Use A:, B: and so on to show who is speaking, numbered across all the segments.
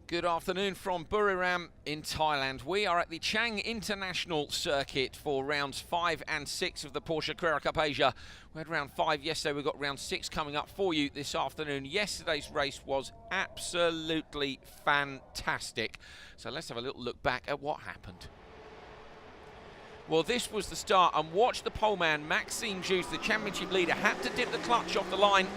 A: Good afternoon from Buriram in Thailand. We are at the Chang International Circuit for rounds 5 and 6 of the Porsche Carrera Cup Asia. We had round 5 yesterday, we've got round 6 coming up for you this afternoon. Yesterday's race was absolutely fantastic. So let's have a little look back at what happened. Well, this was the start, and watch the poleman, Maxime Juice, the championship leader, had to dip the clutch off the line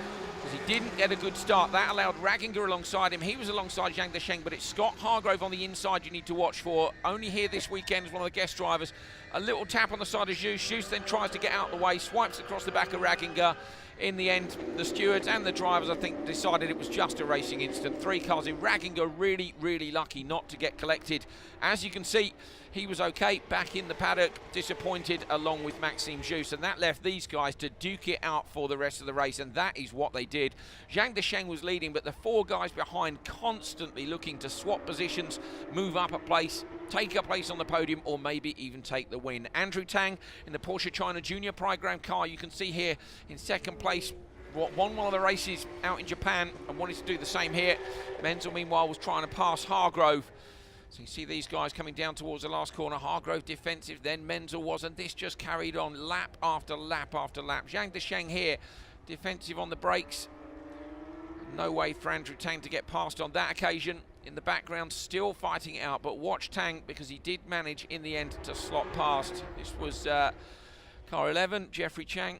A: because he didn't get a good start. That allowed Ragginger alongside him. He was alongside Zhang Desheng, but it's Scott Hargrove on the inside you need to watch for. Only here this weekend as one of the guest drivers. A little tap on the side of Juice. Juice then tries to get out of the way, swipes across the back of Ragginger. In the end, the stewards and the drivers, I think, decided it was just a racing incident. 3 cars in. Ragginger really lucky not to get collected. As you can see, he was okay back in the paddock, disappointed along with Maxime Juice, and that left these guys to duke it out for the rest of the race, and that is what they did. Zhang Desheng was leading, but the 4 guys behind constantly looking to swap positions, move up a place, take a place on the podium, or maybe even take the win. Andrew Tang in the Porsche China Junior Program car, you can see here in second place, won one of the races out in Japan and wanted to do the same here. Menzel, meanwhile, was trying to pass Hargrove. So you see these guys coming down towards the last corner. Hargrove defensive, then Menzel was, and this just carried on lap after lap after lap. Zhang Desheng here, defensive on the brakes. No way for Andrew Tang to get past on that occasion. In the background, still fighting it out, but watch Tang because he did manage in the end to slot past. This was car 11, Jeffrey Chang,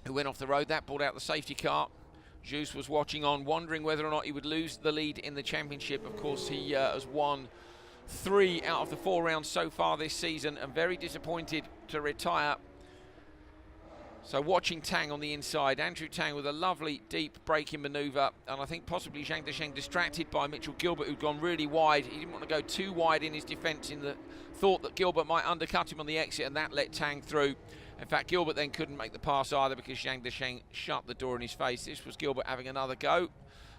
A: who went off the road. That brought out the safety car. Juice was watching on, wondering whether or not he would lose the lead in the championship. Of course, he has won 3 out of the 4 rounds so far this season, and very disappointed to retire. So watching Tang on the inside, Andrew Tang with a lovely deep braking manoeuvre, and I think possibly Zhang Desheng distracted by Mitchell Gilbert, who'd gone really wide. He didn't want to go too wide in his defence in the thought that Gilbert might undercut him on the exit, and that let Tang through. In fact, Gilbert then couldn't make the pass either because Zhang Desheng shut the door in his face. This was Gilbert having another go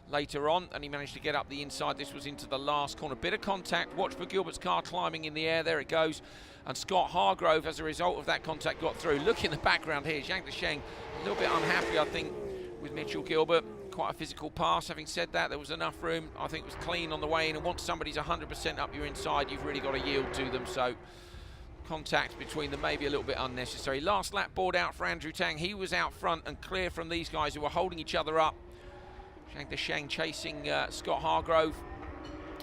A: later on, and he managed to get up the inside. This was into the last corner. Bit of contact. Watch for Gilbert's car climbing in the air. There it goes. And Scott Hargrove, as a result of that contact, got through. Look in the background here. Zhang Desheng a little bit unhappy, I think, with Mitchell Gilbert. Quite a physical pass. Having said that, there was enough room. I think it was clean on the way in. And once somebody's 100% up your inside, you've really got to yield to them. So contact between them maybe a little bit unnecessary. Last lap board out for Andrew Tang. He was out front and clear from these guys who were holding each other up. Zhang Desheng chasing Scott Hargrove.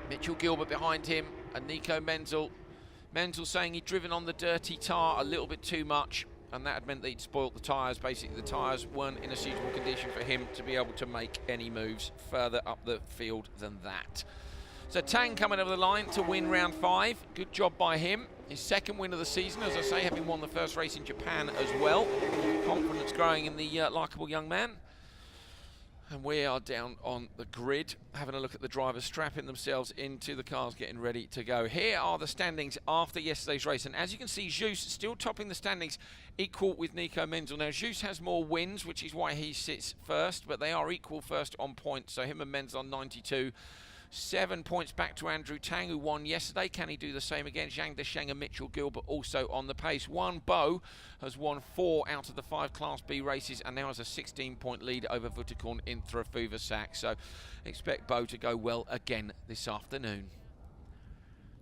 A: Mitchell Gilbert behind him, and Nico Menzel. Menzel saying he'd driven on the dirty tar a little bit too much, and that had meant that he'd spoilt the tyres. Basically, the tyres weren't in a suitable condition for him to be able to make any moves further up the field than that. So Tang coming over the line to win round 5. Good job by him. His second win of the season, as I say, having won the first race in Japan as well. Confidence growing in the likeable young man. And we are down on the grid, having a look at the drivers strapping themselves into the cars, getting ready to go. Here are the standings after yesterday's race. And as you can see, Juice still topping the standings, equal with Nico Menzel. Now, Juice has more wins, which is why he sits first, but they are equal first on points. So him and Menzel on 92. 7 points back to Andrew Tang, who won yesterday. Can he do the same again? Zhang Desheng and Mitchell Gilbert also on the pace. Juan Bo has won 4 out of the 5 Class B races and now has a 16-point lead over Vutakorn in Trafuvursak. So expect Bo to go well again this afternoon.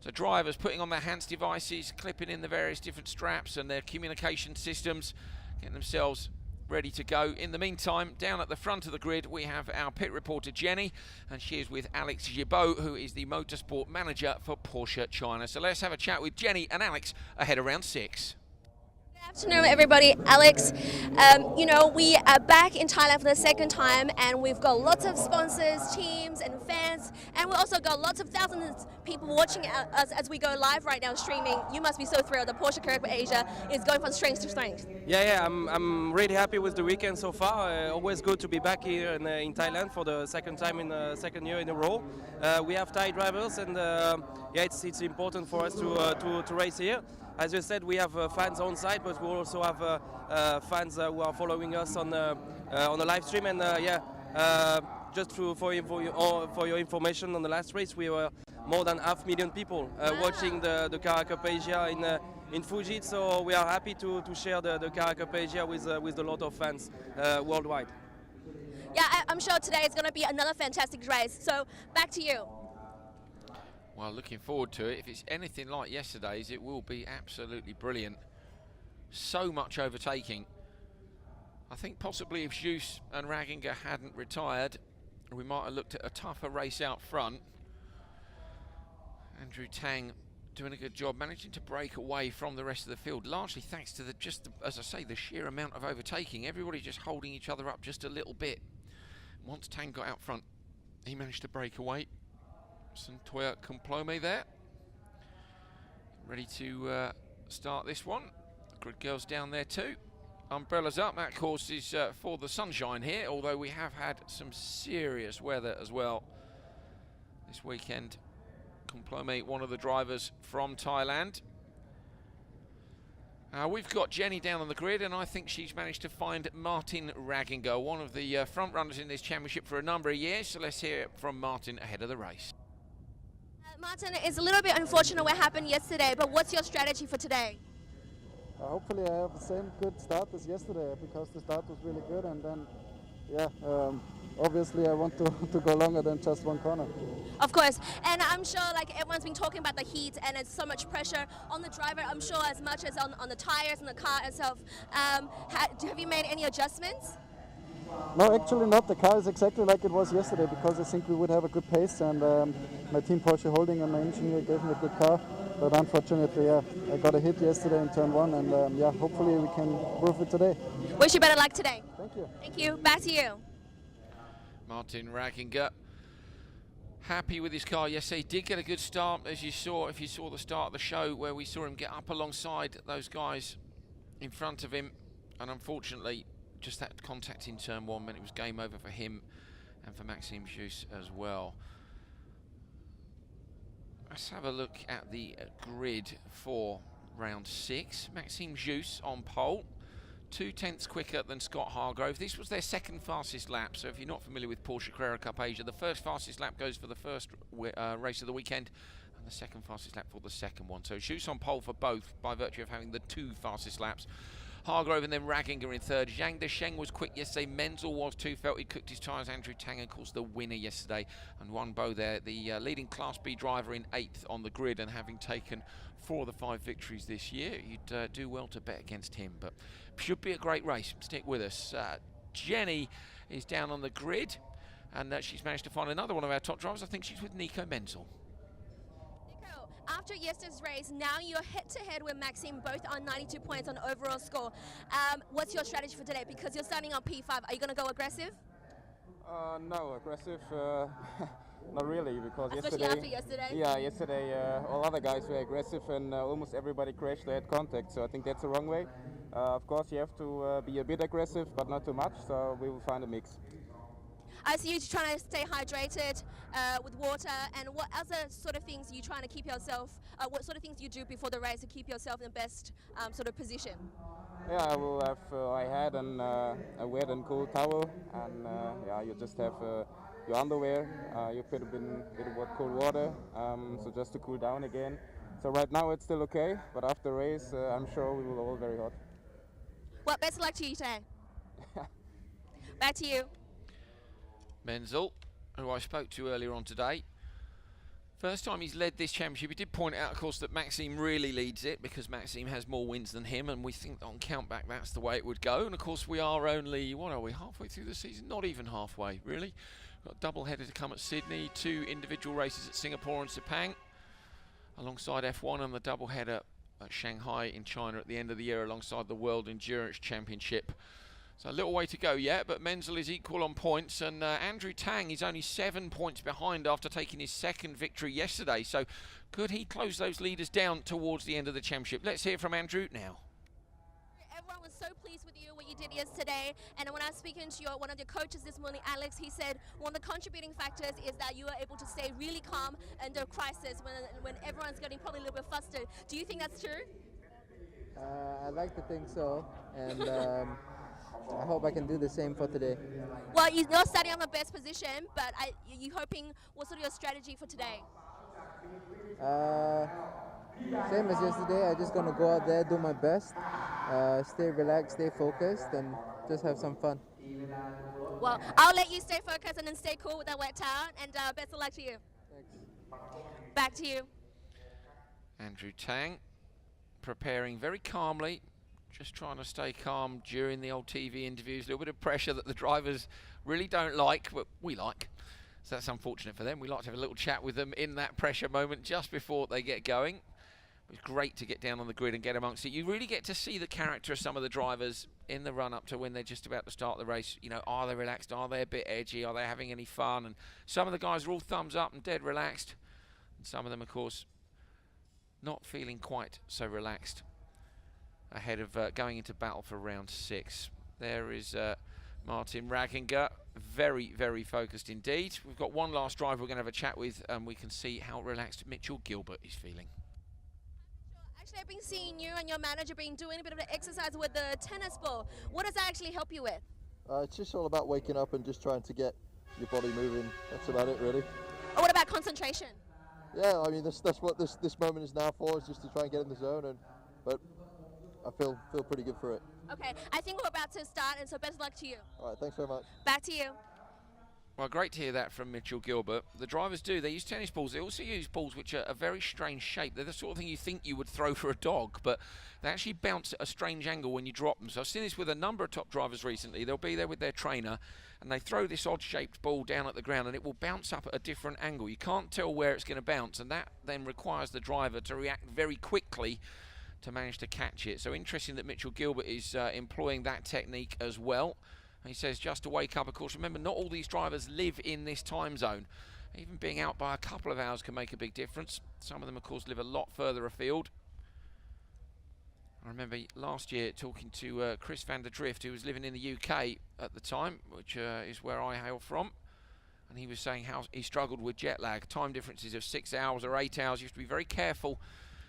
A: So drivers putting on their hands devices, clipping in the various different straps and their communication systems, getting themselves ready to go. In the meantime, down at the front of the grid, we have our pit reporter Jenny, and she is with Alex Gibaud, who is the motorsport manager for Porsche China. So let's have a chat with Jenny and Alex ahead of round 6.
B: Good afternoon, everybody. Alex, you know, we are back in Thailand for the second time, and we've got lots of sponsors, teams and fans, and we also got lots of thousands of people watching us as we go live right now streaming. You must be so thrilled. The Porsche Carrera Cup Asia is going from strength to strength.
C: Yeah, I'm really happy with the weekend so far. Always good to be back here in Thailand for the second time in the second year in a row. We have Thai drivers, and yeah, it's important for us to race here. As you said, we have fans on site, but we also have fans who are following us on the live stream. And just for your information, on the last race, we were more than 500,000 people watching the Carrera Cup Asia in Fuji. So we are happy to share the Carrera Cup Asia with a lot of fans worldwide.
B: Yeah, I'm sure today is going to be another fantastic race. So back to you.
A: Well, looking forward to it. If it's anything like yesterday's, it will be absolutely brilliant. So much overtaking. I think possibly if Jus and Raginger hadn't retired, we might have looked at a tougher race out front. Andrew Tang doing a good job, managing to break away from the rest of the field, largely thanks to as I say, the sheer amount of overtaking. Everybody just holding each other up just a little bit. Once Tang got out front, he managed to break away. Santoya Complome there, ready to start this one. Grid girls down there too. Umbrellas up, that course is for the sunshine here, although we have had some serious weather as well this weekend. Complome, one of the drivers from Thailand. We've got Jenny down on the grid, and I think she's managed to find Martin Raginger, one of the front runners in this championship for a number of years. So let's hear from Martin ahead of the race.
B: Martin, it's a little bit unfortunate what happened yesterday, but what's your strategy for today?
D: Hopefully I have the same good start as yesterday, because the start was really good, and then obviously I want to go longer than just one corner.
B: Of course, and I'm sure like everyone's been talking about the heat and it's so much pressure on the driver, I'm sure as much as on the tires and the car itself. Have you made any adjustments?
D: No, actually not. The car is exactly like it was yesterday, because I think we would have a good pace, and my team Porsche Holding and my engineer gave me a good car. But unfortunately, I got a hit yesterday in turn one, and hopefully we can prove it today.
B: Wish you better luck today.
D: Thank you.
B: Thank you. Back to you.
A: Martin Raginger, happy with his car. Yes, he did get a good start, as you saw, if you saw the start of the show, where we saw him get up alongside those guys in front of him, and unfortunately, just that contact in turn one meant it was game over for him and for Maxime Jus as well. Let's have a look at the grid for round 6. Maxime Jus on pole, 0.2 quicker than Scott Hargrove. This was their second fastest lap, so if you're not familiar with Porsche Carrera Cup Asia, the first fastest lap goes for the first race of the weekend, and the second fastest lap for the second one. So Jus on pole for both by virtue of having the 2 fastest laps. Hargrove and then Raginger in third. Zhang Desheng was quick yesterday. Menzel was too. Felt he cooked his tyres. Andrew Tang, of course, the winner yesterday. And Wan Bo there, the leading Class B driver in 8th on the grid, and having taken 4 of the 5 victories this year, you'd do well to bet against him. But should be a great race. Stick with us. Jenny is down on the grid, and she's managed to find another one of our top drivers. I think she's with Nico Menzel.
B: After yesterday's race, now you're head-to-head with Maxime, both on 92 points on overall score. What's your strategy for today? Because you're starting on P5, are you going to go aggressive?
E: No, aggressive, not really, because
B: especially after yesterday?
E: Yeah, yesterday all other guys were aggressive, and almost everybody crashed, they had contact, so I think that's the wrong way. Of course, you have to be a bit aggressive, but not too much, so we will find a mix.
B: I see you trying to stay hydrated with water, and what other sort of things are you trying to keep yourself, what sort of things do you do before the race to keep yourself in the best sort of position?
E: Yeah, I will have, I had a wet and cool towel, and you just have your underwear, you put a bit of cold water, so just to cool down again. So right now it's still okay, but after the race I'm sure we will all very hot.
B: Well, best of luck to you today. Back to you.
A: Menzel, who I spoke to earlier on today. First time he's led this championship. He did point out, of course, that Maxime really leads it, because Maxime has more wins than him, and we think on countback that's the way it would go. And of course we are only, what are we, halfway through the season? Not even halfway, really. Got a double header to come at Sydney, 2 individual races at Singapore and Sepang, alongside F1, and the double header at Shanghai in China at the end of the year, alongside the World Endurance Championship. So a little way to go yet, but Menzel is equal on points, and Andrew Tang is only 7 points behind after taking his second victory yesterday. So could he close those leaders down towards the end of the championship? Let's hear from Andrew now.
B: Everyone was so pleased with you, what you did yesterday, and when I was speaking to one of your coaches this morning, Alex, he said one of the contributing factors is that you were able to stay really calm under a crisis when everyone's getting probably a little bit flustered. Do you think that's true?
F: I like to think so, and I hope I can do the same for today.
B: Well, you're not starting on the best position, but you're hoping, what's sort of your strategy for today?
F: Same as yesterday, I'm just going to go out there, do my best, stay relaxed, stay focused, and just have some fun.
B: Well, I'll let you stay focused and then stay cool with that wet towel, and best of luck to you.
F: Thanks.
B: Back to you.
A: Andrew Tang preparing very calmly, just trying to stay calm during the old TV interviews. A little bit of pressure that the drivers really don't like, but we like. So that's unfortunate for them. We like to have a little chat with them in that pressure moment just before they get going. It's great to get down on the grid and get amongst it. You really get to see the character of some of the drivers in the run-up to when they're just about to start the race. You know, are they relaxed? Are they a bit edgy? Are they having any fun? And some of the guys are all thumbs up and dead relaxed. And some of them, of course, not feeling quite so relaxed ahead of going into battle for round 6. There is Martin Raginger, very, very focused indeed. We've got one last driver we're going to have a chat with, and we can see how relaxed Mitchell Gilbert is feeling.
B: Actually, I've been seeing you and your manager been doing a bit of an exercise with the tennis ball. What does that actually help you with?
G: It's just all about waking up and just trying to get your body moving. That's about it, really.
B: Or what about concentration?
G: Yeah, I mean that's what this moment is now for, is just to try and get in the zone. But I feel pretty good for it.
B: Okay, I think we're about to start, and so best of luck to you.
G: All right, thanks very much.
B: Back to you.
A: Well, great to hear that from Mitchell Gilbert. The drivers do. They use tennis balls. They also use balls which are a very strange shape. They're the sort of thing you think you would throw for a dog, but they actually bounce at a strange angle when you drop them. So I've seen this with a number of top drivers recently. They'll be there with their trainer, and they throw this odd-shaped ball down at the ground, and it will bounce up at a different angle. You can't tell where it's going to bounce, and that then requires the driver to react very quickly to manage to catch it. So interesting that Mitchell Gilbert is employing that technique as well. He says just to wake up. Of course, remember, not all these drivers live in this time zone. Even being out by a couple of hours can make a big difference. Some of them, of course, live a lot further afield. I remember last year talking to Chris van der Drift, who was living in the UK at the time, which is where I hail from. And he was saying how he struggled with jet lag, time differences of 6 hours or 8 hours. You have to be very careful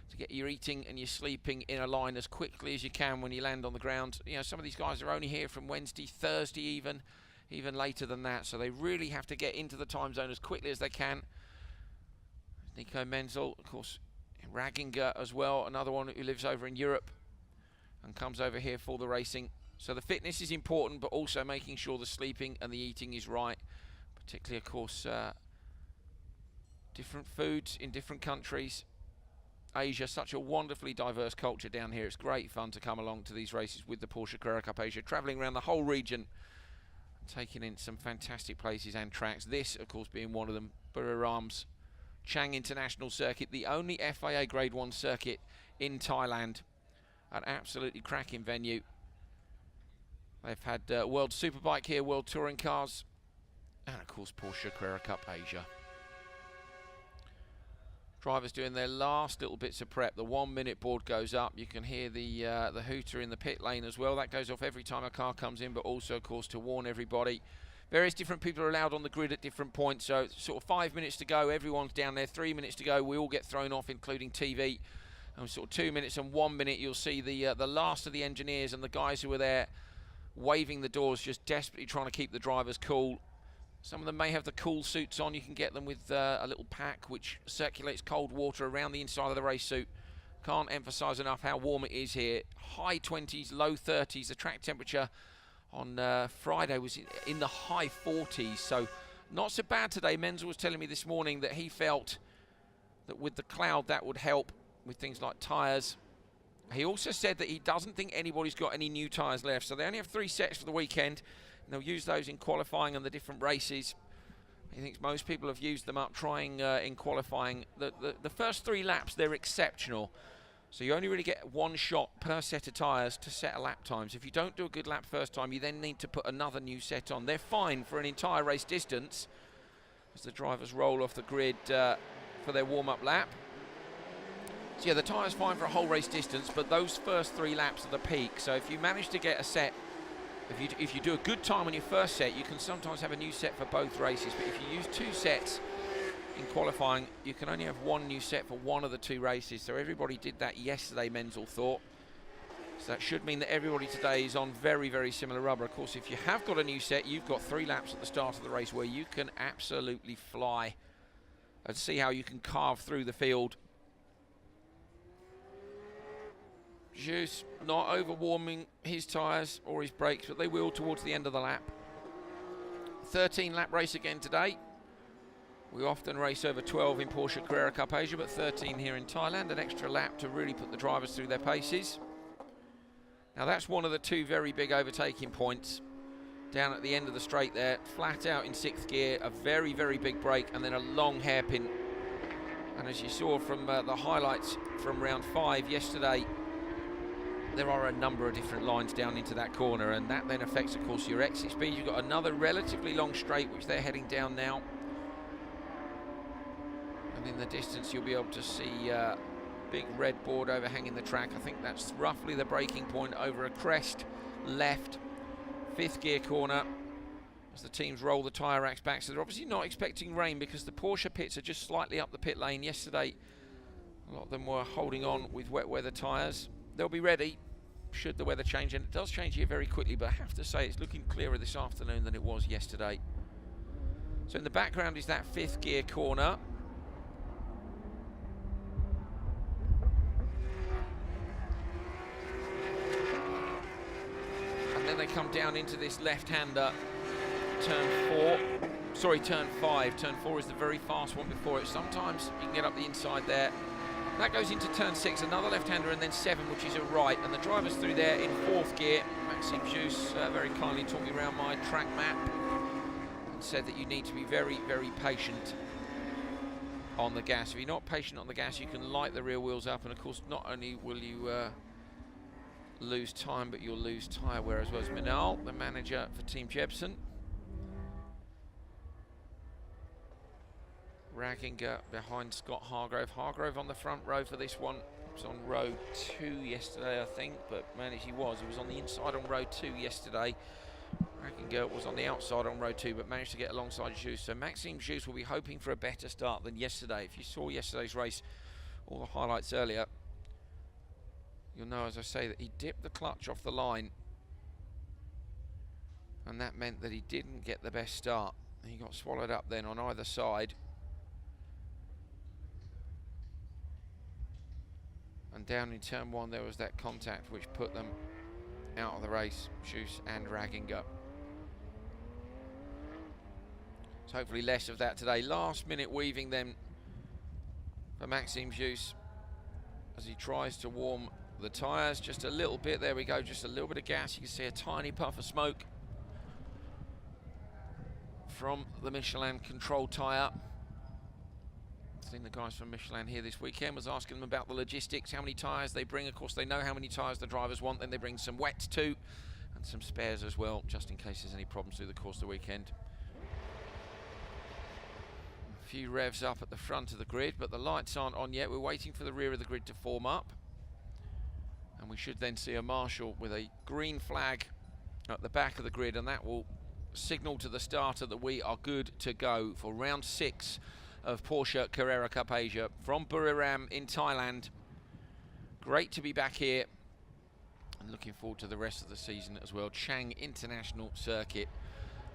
A: to get your eating and your sleeping in a line as quickly as you can when you land on the ground. You know, some of these guys are only here from Wednesday, Thursday even later than that. So they really have to get into the time zone as quickly as they can. Nico Menzel, of course, Raginger as well, another one who lives over in Europe and comes over here for the racing. So the fitness is important, but also making sure the sleeping and the eating is right. Particularly, of course, different foods in different countries. Asia, such a wonderfully diverse culture down here. It's great fun to come along to these races with the Porsche Carrera Cup Asia, travelling around the whole region, taking in some fantastic places and tracks. This, of course, being one of them, Buriram's Chang International Circuit, the only FIA Grade 1 circuit in Thailand. An absolutely cracking venue. They've had World Superbike here, World Touring Cars, and, of course, Porsche Carrera Cup Asia. Drivers doing their last little bits of prep. The 1 minute board goes up. You can hear the hooter in the pit lane as well. That goes off every time a car comes in, but also, of course, to warn everybody. Various different people are allowed on the grid at different points. So sort of 5 minutes to go, everyone's down there. 3 minutes to go, we all get thrown off, including TV. And sort of 2 minutes and 1 minute, you'll see the last of the engineers and the guys who were there waving the doors, just desperately trying to keep the drivers cool. Some of them may have the cool suits on. You can get them with a little pack which circulates cold water around the inside of the race suit. Can't emphasise enough how warm it is here. High 20s, low 30s. The track temperature on Friday was in the high 40s, so not so bad today. Menzel was telling me this morning that he felt that with the cloud that would help with things like tyres. He also said that he doesn't think anybody's got any new tyres left, so they only have 3 sets for the weekend. And they'll use those in qualifying and the different races. He thinks most people have used them up trying in qualifying. The first 3 laps, they're exceptional. So you only really get 1 shot per set of tyres to set a lap time. So if you don't do a good lap first time, you then need to put another new set on. They're fine for an entire race distance as the drivers roll off the grid for their warm-up lap. So yeah, the tyre's fine for a whole race distance, but those first 3 laps are the peak. So if you manage to get a set, if you do a good time on your first set, you can sometimes have a new set for both races. But if you use 2 sets in qualifying, you can only have 1 new set for 1 of the 2 races. So everybody did that yesterday, Menzel thought. So that should mean that everybody today is on very, very similar rubber. Of course, if you have got a new set, you've got 3 laps at the start of the race where you can absolutely fly and see how you can carve through the field. Just not overwarming his tyres or his brakes, but they will towards the end of the lap. 13 lap race again today. We often race over 12 in Porsche Carrera Cup Asia, but 13 here in Thailand, an extra lap to really put the drivers through their paces. Now that's one of the two very big overtaking points down at the end of the straight there, flat out in 6th gear, a very, very big break, and then a long hairpin. And as you saw from the highlights from round 5 yesterday, there are a number of different lines down into that corner, and that then affects, of course, your exit speed. You've got another relatively long straight, which they're heading down now. And in the distance, you'll be able to see big red board overhanging the track. I think that's roughly the braking point over a crest left, 5th gear corner, as the teams roll the tyre racks back. So they're obviously not expecting rain because the Porsche pits are just slightly up the pit lane. Yesterday, a lot of them were holding on with wet weather tyres. They'll be ready should the weather change, and it does change here very quickly, but I have to say it's looking clearer this afternoon than it was yesterday. So in the background is that 5th gear corner. And then they come down into this left-hander, turn 5. Turn 4 is the very fast one before it. Sometimes you can get up the inside there. That goes into turn 6, another left-hander, and then 7, which is a right. And the driver's through there in 4th gear. Maxime Jus very kindly took me around my track map and said that you need to be very, very patient on the gas. If you're not patient on the gas, you can light the rear wheels up, and of course, not only will you lose time, but you'll lose tyre wear as well. As Minal, the manager for Team Jebsen. Ragginger behind Scott Hargrove. Hargrove on the front row for this one. He was on row 2 yesterday, I think, but managed he was on the inside on row 2 yesterday. Ragginger was on the outside on row 2, but managed to get alongside Jus. So Maxime Jus will be hoping for a better start than yesterday. If you saw yesterday's race, all the highlights earlier, you'll know, as I say, that he dipped the clutch off the line, and that meant that he didn't get the best start. He got swallowed up then on either side. And down in turn 1 there was that contact which put them out of the race, Jus and Ragginger. So hopefully less of that today. Last minute weaving then for Maxime Jus as he tries to warm the tyres just a little bit. There we go, just a little bit of gas. You can see a tiny puff of smoke from the Michelin control tyre. Seen the guys from Michelin here this weekend, was asking them about the logistics, how many tyres they bring. Of course, they know how many tyres the drivers want, then they bring some wets too, and some spares as well, just in case there's any problems through the course of the weekend. A few revs up at the front of the grid, but the lights aren't on yet. We're waiting for the rear of the grid to form up, and we should then see a marshal with a green flag at the back of the grid, and that will signal to the starter that we are good to go for round 6 of Porsche Carrera Cup Asia from Buriram in Thailand. Great to be back here, and looking forward to the rest of the season as well. Chang International Circuit,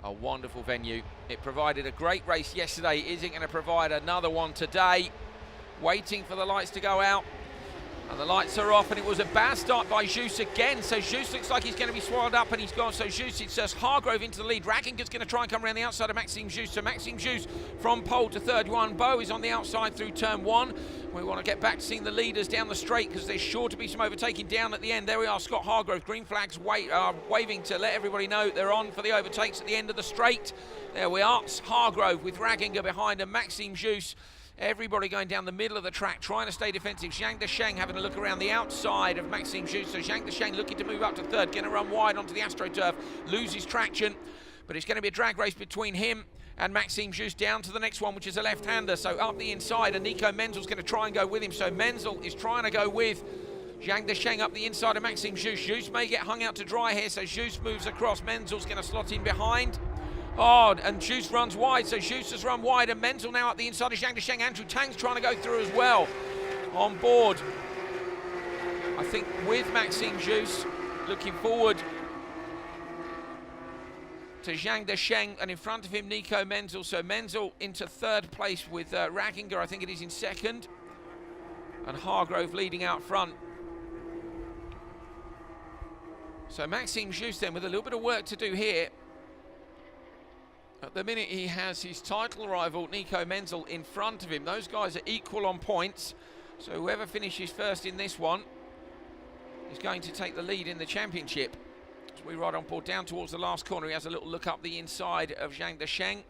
A: a wonderful venue. It provided a great race yesterday. Is it going to provide another one today? Waiting for the lights to go out, and the lights are off, and it was a bad start by Jus again. So Jus looks like he's going to be swallowed up, and he's gone. So Jus, it's just Hargrove into the lead. Ragginger's going to try and come around the outside of Maxime Jus. So Maxime Jus from pole to third. Yuan Bo is on the outside through turn 1. We want to get back to seeing the leaders down the straight because there's sure to be some overtaking down at the end. There we are, Scott Hargrove. Green flags waving to let everybody know they're on for the overtakes at the end of the straight. There we are, Hargrove with Ragginger behind him, Maxime Jus. Everybody going down the middle of the track, trying to stay defensive. Zhang Desheng having a look around the outside of Maxime Jus. So Zhang Desheng looking to move up to third, going to run wide onto the AstroTurf, loses traction, but it's going to be a drag race between him and Maxime Jus down to the next one, which is a left-hander. So up the inside, and Nico Menzel's going to try and go with him. So Menzel is trying to go with Zhang Desheng up the inside of Maxime Jus. Jus may get hung out to dry here, so Jus moves across. Menzel's going to slot in behind. Oh, and Jus runs wide, so Jus has run wide, and Menzel now at the inside of Zhang Desheng. Andrew Tang's trying to go through as well. On board, I think, with Maxime Jus, looking forward to Zhang Desheng, and in front of him, Nico Menzel. So Menzel into third place with Ragginger, I think it is, in second, and Hargrove leading out front. So Maxime Jus then with a little bit of work to do here. At the minute, he has his title rival, Nico Menzel, in front of him. Those guys are equal on points, so whoever finishes first in this one is going to take the lead in the championship. As we ride on board down towards the last corner, he has a little look up the inside of Zhang Desheng,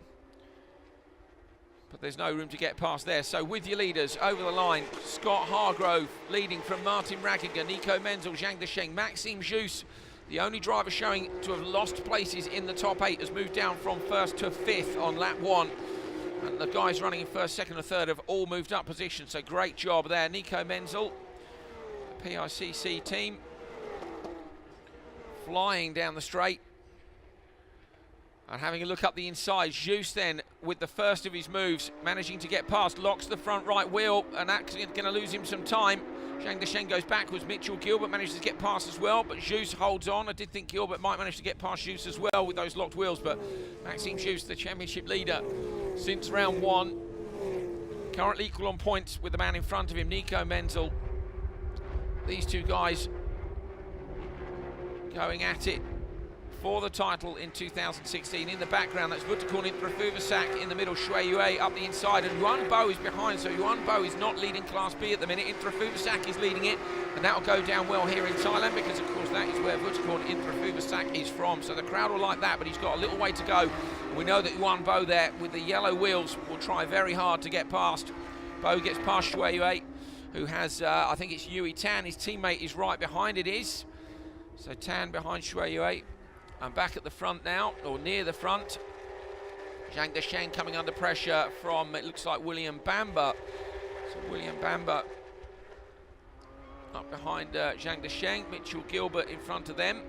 A: but there's no room to get past there. So with your leaders over the line, Scott Hargrove leading from Martin Ragginger, Nico Menzel, Zhang Desheng, Maxime Jus, the only driver showing to have lost places in the top 8, has moved down from 1st to 5th on lap 1. And the guys running in 1st, 2nd and 3rd have all moved up position, so great job there. Nico Menzel, the PICC team, flying down the straight. And having a look up the inside, Jus then, with the first of his moves, managing to get past, locks the front right wheel, and that's going to lose him some time. Zhang Desheng goes backwards. Mitchell Gilbert manages to get past as well, but Jus holds on. I did think Gilbert might manage to get past Jus as well with those locked wheels, but Maxime Jus, the championship leader since round 1, currently equal on points with the man in front of him, Nico Menzel. These two guys going at it for the title in 2016. In the background, that's Vutterkorn in Intrafuvasak. In the middle, Shui Yue up the inside, and Yuan Bo is behind, so Yuan Bo is not leading Class B at the minute. Intrafuvasak is leading it, and that will go down well here in Thailand, because of course that is where Vutterkorn Intrafuvasak is from, so the crowd will like that, but he's got a little way to go. We know that Yuan Bo there with the yellow wheels will try very hard to get past. Bo gets past Shui Yue, who has, I think it's Yui Tan, his teammate is right behind it is. So Tan behind Shui Yue. And back at the front now, or near the front, Zhang Desheng coming under pressure from, it looks like, William Bamber. So William Bamber up behind Zhang Desheng, Mitchell Gilbert in front of them.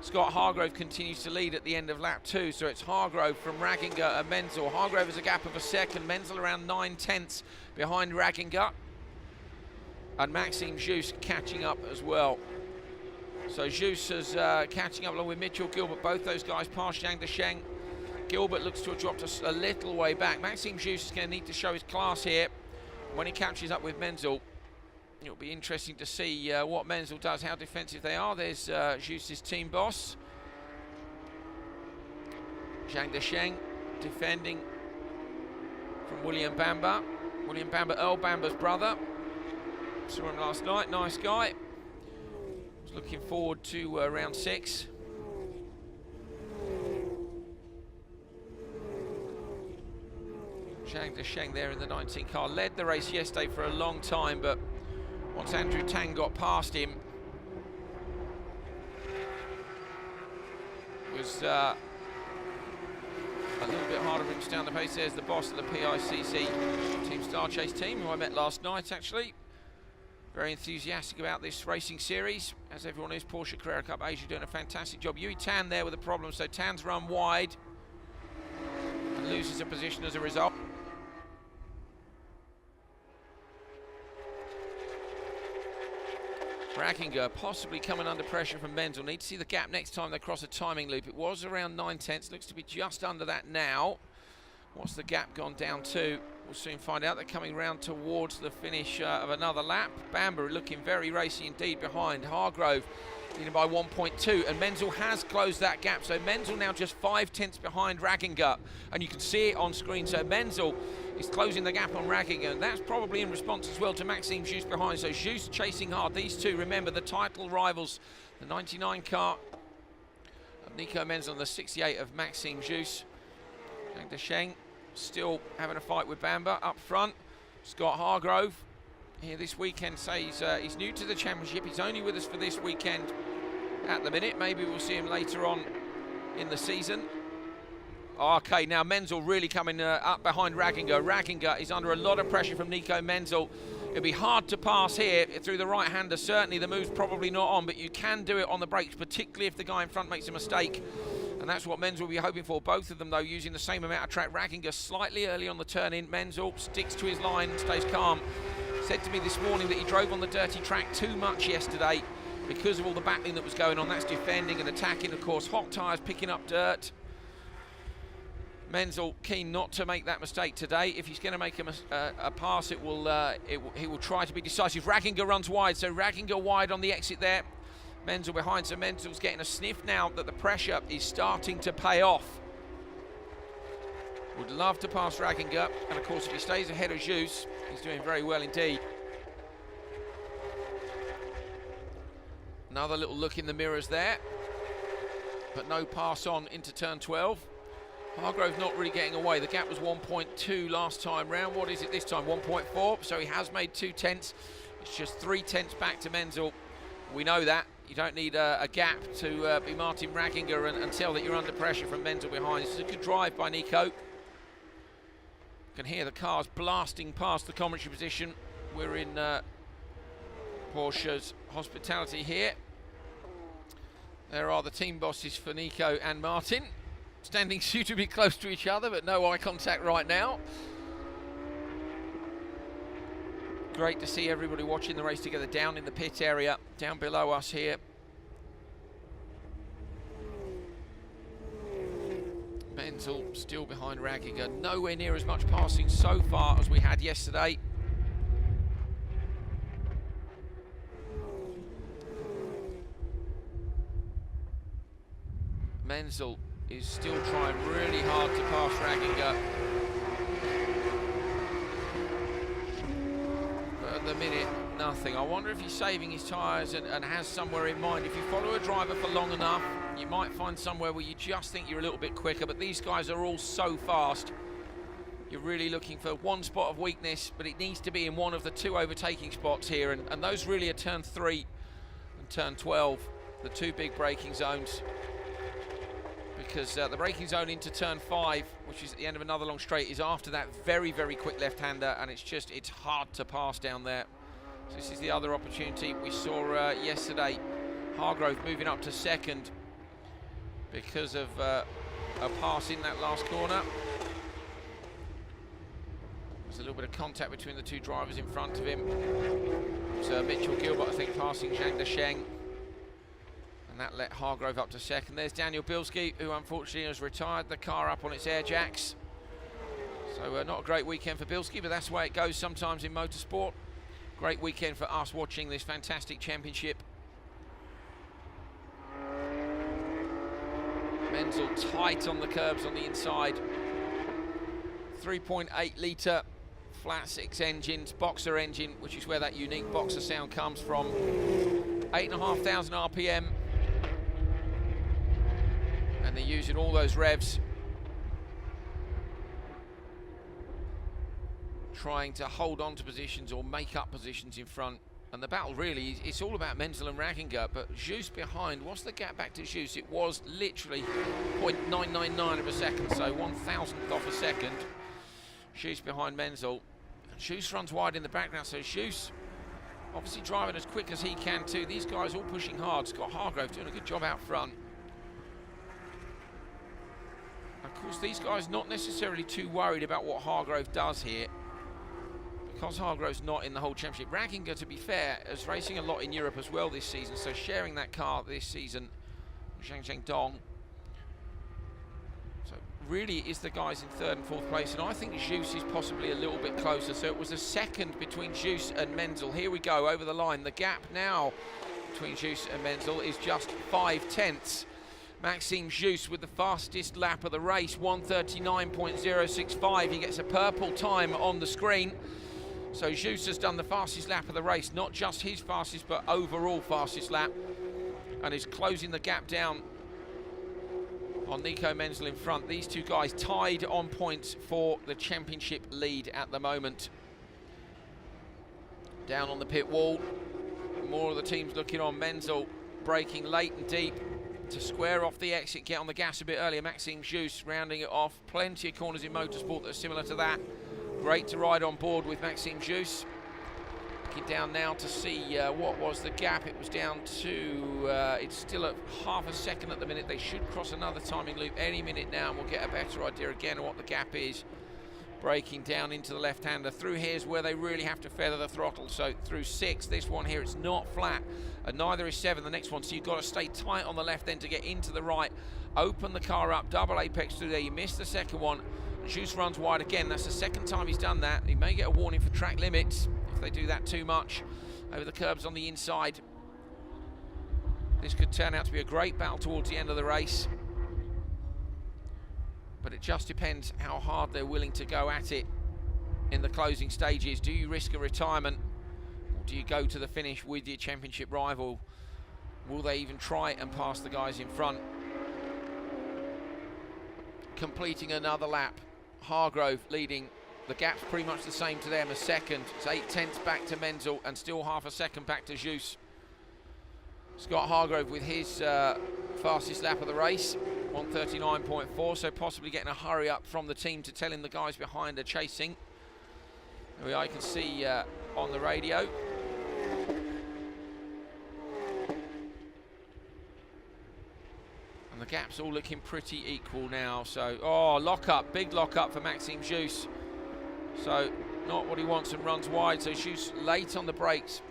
A: Scott Hargrove continues to lead at the end of lap 2, so it's Hargrove from Ragginger and Menzel. Hargrove has a gap of a second, Menzel around 9/10 behind Ragginger. And Maxime Jus catching up as well. So Jus is catching up along with Mitchell Gilbert, both those guys past Zhang Desheng. Gilbert looks to have dropped a little way back. Maxime Jus is going to need to show his class here. When he catches up with Menzel, it'll be interesting to see what Menzel does, how defensive they are. There's Jus's team boss. Zhang Desheng defending from William Bamber. William Bamber, Earl Bamber's brother. Saw him last night, nice guy. Looking forward to round 6. Zhang Desheng there in the 19 car. Led the race yesterday for a long time, but once Andrew Tang got past him, it was a little bit harder for him to stand the pace. There's the boss of the PICC Team Star Chase team, who I met last night actually. Very enthusiastic about this racing series, as everyone is. Porsche Carrera Cup Asia doing a fantastic job. Yui Tan there with a problem, so Tan's run wide and loses a position as a result. Ragginger possibly coming under pressure from Menzel. Need to see the gap next time they cross a timing loop. It was around 9/10, looks to be just under that now. What's the gap gone down to? We'll soon find out. They're coming round towards the finish of another lap. Bamber looking very racy indeed behind. Hargrove leading by 1.2, and Menzel has closed that gap. So Menzel now just 5/10 behind Ragginger, and you can see it on screen. So Menzel is closing the gap on Ragginger, and that's probably in response as well to Maxime Jus behind. So Jus chasing hard. These two, remember, the title rivals, the 99 car of Nico Menzel and the 68 of Maxime Jus. Zhang Desheng still having a fight with Bamber up front. Scott Hargrove here this weekend says he's new to the championship. He's only with us for this weekend at the minute. Maybe we'll see him later on in the season. Okay, now Menzel really coming up behind Ragginger. Ragginger is under a lot of pressure from Nico Menzel. It'll be hard to pass here through the right-hander. Certainly the move's probably not on, but you can do it on the brakes, particularly if the guy in front makes a mistake. And that's what Menzel will be hoping for. Both of them, though, using the same amount of track. Ragginger slightly early on the turn-in. Menzel sticks to his line and stays calm. Said to me this morning that he drove on the dirty track too much yesterday because of all the battling that was going on. That's defending and attacking, of course. Hot tyres picking up dirt. Menzel keen not to make that mistake today. If he's going to make a pass, he will try to be decisive. Ragginger runs wide, so Ragginger wide on the exit there. Menzel behind, so Menzel's getting a sniff now that the pressure is starting to pay off. Would love to pass Raginger, and of course if he stays ahead of Jus, he's doing very well indeed. Another little look in the mirrors there, but no pass on into turn 12. Hargrove not really getting away. The gap was 1.2 last time round. What is it this time? 1.4, so he has made 2 tenths. It's just 3 tenths back to Menzel. We know that. You don't need a gap to be Martin Raginger and tell that you're under pressure from Menzel behind. This is a good drive by Nico. You can hear the cars blasting past the commentary position. We're in Porsche's hospitality here. There are the team bosses for Nico and Martin, standing suitably close to each other, but no eye contact right now. Great to see everybody watching the race together down in the pit area, down below us here. Menzel still behind Raginger, nowhere near as much passing so far as we had yesterday. Menzel is still trying really hard to pass Raginger. But at the minute, nothing. I wonder if he's saving his tyres and has somewhere in mind. If you follow a driver for long enough, you might find somewhere where you just think you're a little bit quicker, but these guys are all so fast. You're really looking for one spot of weakness, but it needs to be in one of the 2 overtaking spots here, and those really are turn 3 and turn 12, the 2 big braking zones. Because the braking zone into turn 5, which is at the end of another long straight, is after that very, very quick left-hander, and it's hard to pass down there. So this is the other opportunity we saw yesterday. Hargrove moving up to second because of a pass in that last corner. There's a little bit of contact between the 2 drivers in front of him. So Mitchell Gilbert, I think, passing Zhang Desheng. And that let Hargrove up to second. There's Daniel Bilski, who unfortunately has retired the car up on its air jacks. So not a great weekend for Bilski, but that's the way it goes sometimes in motorsport. Great weekend for us watching this fantastic championship. Menzel tight on the curbs on the inside. 3.8 litre flat 6 engines, boxer engine, which is where that unique boxer sound comes from. 8,500 RPM. And they're using all those revs, trying to hold on to positions or make up positions in front. And the battle really, it's all about Menzel and Raginger, but Jus behind. What's the gap back to Jus? It was literally 0.999 of a second, so 1,000th off a second. Jus behind Menzel. And Jus runs wide in the background, so Jus obviously driving as quick as he can too. These guys all pushing hard. Scott Hargrove doing a good job out front. Of course, these guys not necessarily too worried about what Hargrove does here, because Hargrove's not in the whole championship. Raginger, to be fair, is racing a lot in Europe as well this season, so sharing that car this season, Zhang Dong. So really it is the guys in 3rd and 4th place, and I think Jus is possibly a little bit closer. So it was a second between Jus and Menzel. Here we go, over the line. The gap now between Jus and Menzel is just 5 tenths. Maxime Jus with the fastest lap of the race, 1:39.065. He gets a purple time on the screen. So Jus has done the fastest lap of the race, not just his fastest, but overall fastest lap, and is closing the gap down on Nico Menzel in front. These 2 guys tied on points for the championship lead at the moment. Down on the pit wall, more of the teams looking on. Menzel braking late and deep to square off the exit, get on the gas a bit earlier. Maxime Jus rounding it off. Plenty of corners in motorsport that are similar to that. Great to ride on board with Maxime Jus. Looking down now to see what was the gap. It was down to, it's still at half a second at the minute. They should cross another timing loop any minute now, and we'll get a better idea again of what the gap is. Braking down into the left-hander. Through here's where they really have to feather the throttle. So through 6, this one here, it's not flat, and neither is 7, the next one. So you've got to stay tight on the left then to get into the right. Open the car up, double apex through there. You missed the second one. Jus runs wide again. That's the second time he's done that. He may get a warning for track limits if they do that too much over the curbs on the inside. This could turn out to be a great battle towards the end of the race. but it just depends how hard they're willing to go at it in the closing stages. Do you risk a retirement, or do you go to the finish with your championship rival? Will they even try and pass the guys in front? Completing another lap, Hargrove leading. The gap's pretty much the same to them, a second. It's 8/10 back to Menzel and still half a second back to Jus. Scott Hargrove with his fastest lap of the race, 1:39.4, so possibly getting a hurry up from the team to tell him the guys behind are chasing. There we are, you can see on the radio. And the gap's all looking pretty equal now, so, oh, lock up, big lock up for Maxime Jus. So, not what he wants and runs wide, so Jus late on the brakes.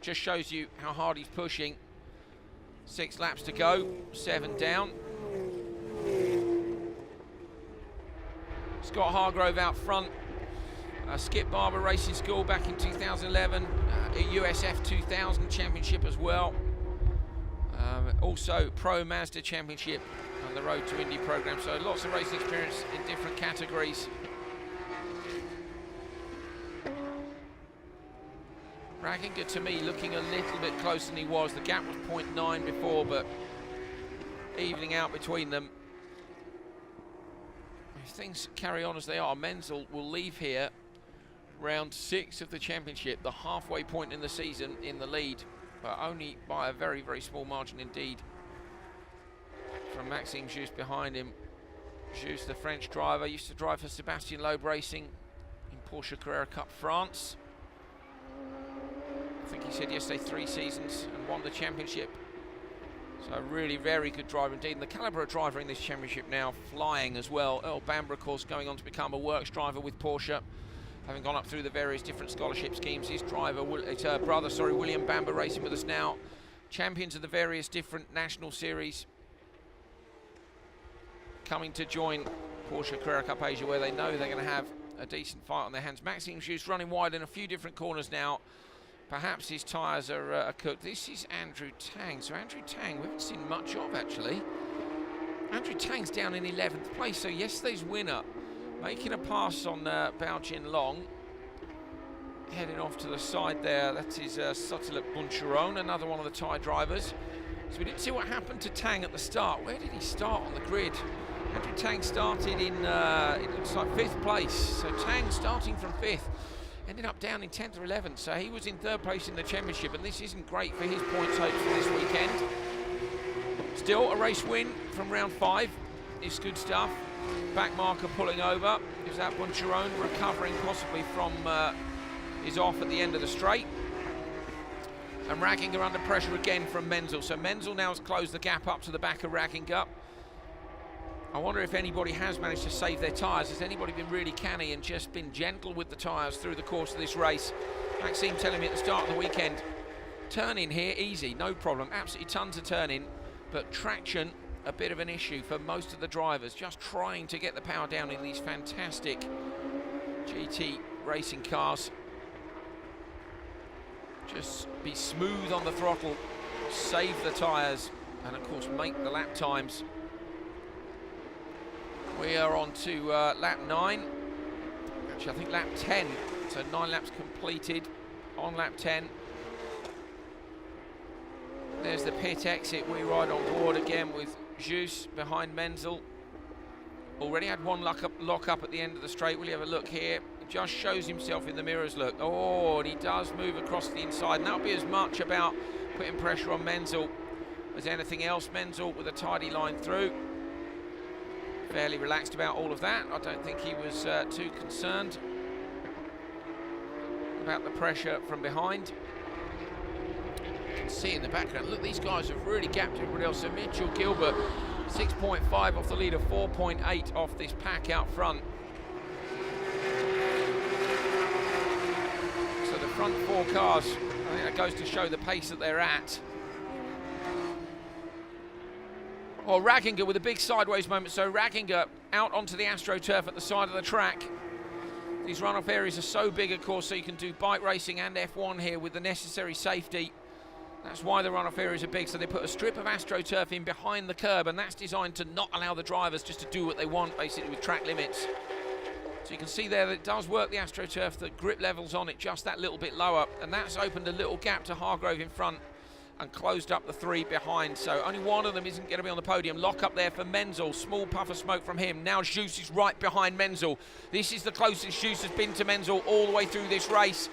A: Just shows you how hard he's pushing. 6 laps to go, 7 down. Scott Hargrove out front. Skip Barber Racing School back in 2011. A USF 2000 championship as well. Also Pro Mazda Championship and the Road to Indy program. So lots of racing experience in different categories. Ragginger to me looking a little bit closer than he was. The gap was 0.9 before, but evening out between them. If things carry on as they are, Menzel will leave here round 6 of the championship, the halfway point in the season, in the lead, but only by a very, very small margin indeed from Maxime Jus behind him. Jus, the French driver, used to drive for Sébastien Loeb Racing in Porsche Carrera Cup France. I think he said yesterday 3 seasons and won the championship. So really very good driver indeed. And the calibre of driver in this championship now, flying as well. Earl Bamber, of course, going on to become a works driver with Porsche, having gone up through the various different scholarship schemes. His driver, William Bamber, racing with us now. Champions of the various different national series, coming to join Porsche Carrera Cup Asia, where they know they're going to have a decent fight on their hands. Maxime Jus running wide in a few different corners now. Perhaps his tyres are cooked. This is Andrew Tang. So Andrew Tang, we haven't seen much of actually. Andrew Tang's down in 11th place. So yesterday's winner, making a pass on Bao Jin Long. Heading off to the side there, that is Sotilat Buncharon, another one of the Thai drivers. So we didn't see what happened to Tang at the start. Where did he start on the grid? Andrew Tang started in, it looks like 5th place. So Tang starting from 5th. Ended up down in 10th or 11th, so he was in 3rd place in the championship, and this isn't great for his points hopes for this weekend. Still a race win from round 5 is good stuff. Back marker pulling over. Is that Buncharon recovering possibly from his off at the end of the straight. And Ragginger under pressure again from Menzel. So Menzel now has closed the gap up to the back of Ragginger. I wonder if anybody has managed to save their tyres. Has anybody been really canny and just been gentle with the tyres through the course of this race? Maxime telling me at the start of the weekend, turn in here easy, no problem, absolutely tons of turn in, but traction a bit of an issue for most of the drivers, just trying to get the power down in these fantastic GT racing cars. Just be smooth on the throttle, save the tyres, and of course make the lap times. We are on to lap 9, actually I think lap 10, so 9 laps completed on lap 10. There's the pit exit, we ride on board again with Jus behind Menzel. Already had one lock up at the end of the straight. Will you have a look here? Just shows himself in the mirrors, look. Oh, and he does move across the inside, and that'll be as much about putting pressure on Menzel as anything else. Menzel with a tidy line through. Fairly relaxed about all of that. I don't think he was too concerned about the pressure from behind. You can see in the background, look, these guys have really gapped everybody else. So Mitchell Gilbert, 6.5 off the leader, 4.8 off this pack out front. So the front 4 cars, I think that goes to show the pace that they're at. Oh, Ragginger with a big sideways moment. So Ragginger out onto the AstroTurf at the side of the track. These runoff areas are so big, of course, so you can do bike racing and F1 here with the necessary safety. That's why the runoff areas are big, so they put a strip of AstroTurf in behind the curb, and that's designed to not allow the drivers just to do what they want, basically, with track limits. So you can see there that it does work, the AstroTurf, the grip levels on it just that little bit lower, and that's opened a little gap to Hargrove in front and closed up the three behind. So only one of them isn't going to be on the podium. Lock up there for Menzel. Small puff of smoke from him. Now Joos is right behind Menzel. This is the closest Joos has been to Menzel all the way through this race.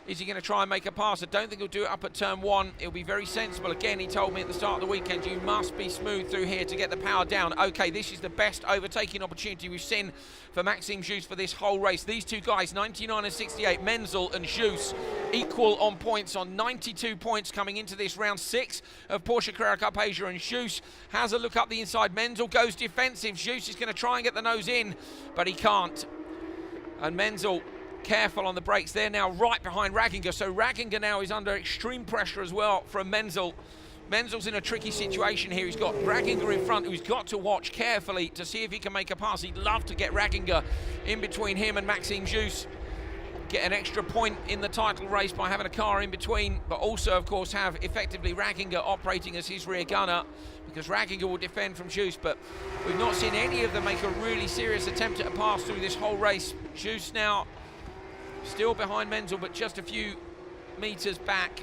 A: Is he going to try and make a pass? I don't think he'll do it up at turn one. He'll be very sensible. Again, he told me at the start of the weekend, you must be smooth through here to get the power down. Okay, this is the best overtaking opportunity we've seen for Maxime Joos for this whole race. These two guys, 99 and 68, Menzel and Joos, equal on points, on 92 points coming into this round 6 of Porsche Carrera Cup Asia. And Joos has a look up the inside. Menzel goes defensive. Joos is going to try and get the nose in, but he can't. And Menzel careful on the brakes. They're now right behind Ragginger, so Ragginger now is under extreme pressure as well from Menzel. Menzel's in a tricky situation here. He's got Ragginger in front, who's got to watch carefully to see if he can make a pass. He'd love to get Ragginger in between him and Maxime Joos, get an extra point in the title race by having a car in between, but also, of course, have effectively Ragginger operating as his rear gunner, because Ragginger will defend from Joos, but we've not seen any of them make a really serious attempt at a pass through this whole race. Joos now still behind Menzel, but just a few meters back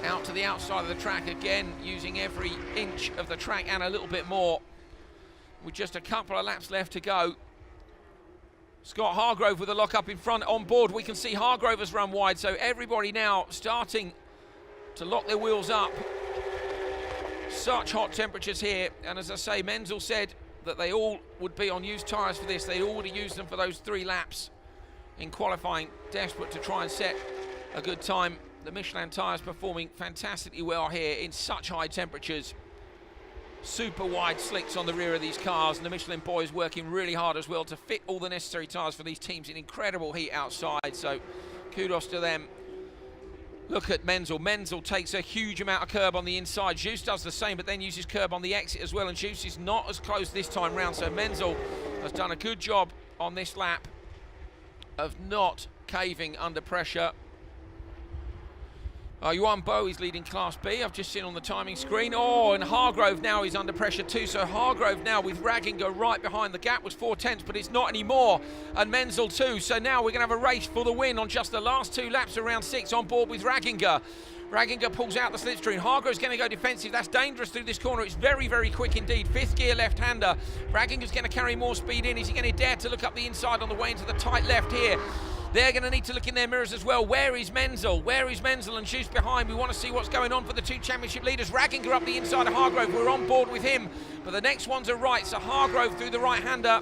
A: out to the outside of the track again, using every inch of the track and a little bit more, with just a couple of laps left to go. Scott Hargrove with a lock up in front. On board, we can see Hargrove has run wide, so everybody now starting to lock their wheels up. Such hot temperatures here, and as I say, Menzel said that they all would be on used tyres for this. They already used them for those 3 laps in qualifying, desperate to try and set a good time. The Michelin tyres performing fantastically well here in such high temperatures. Super wide slicks on the rear of these cars, and the Michelin boys working really hard as well to fit all the necessary tyres for these teams in incredible heat outside, so kudos to them. Look at Menzel. Menzel takes a huge amount of curb on the inside. Joos does the same, but then uses curb on the exit as well, and Joos is not as close this time round, so Menzel has done a good job on this lap of not caving under pressure. Yuan Bo is leading Class B. I've just seen on the timing screen. Oh, and Hargrove now is under pressure too. So Hargrove now with Ragginger right behind. The gap was 4/10, but it's not anymore. And Menzel too. So now we're going to have a race for the win on just the last 2 laps of round 6 on board with Ragginger. Ragginger pulls out the slipstream. Hargrove's going to go defensive. That's dangerous through this corner. It's very, very quick indeed. 5th gear left-hander. Ragginger's going to carry more speed in. Is he going to dare to look up the inside on the way into the tight left here? They're going to need to look in their mirrors as well. Where is Menzel? Where is Menzel? And Joos behind. We want to see what's going on for the 2 championship leaders. Ragginger up the inside of Hargrove. We're on board with him. But the next ones are right. So Hargrove through the right-hander.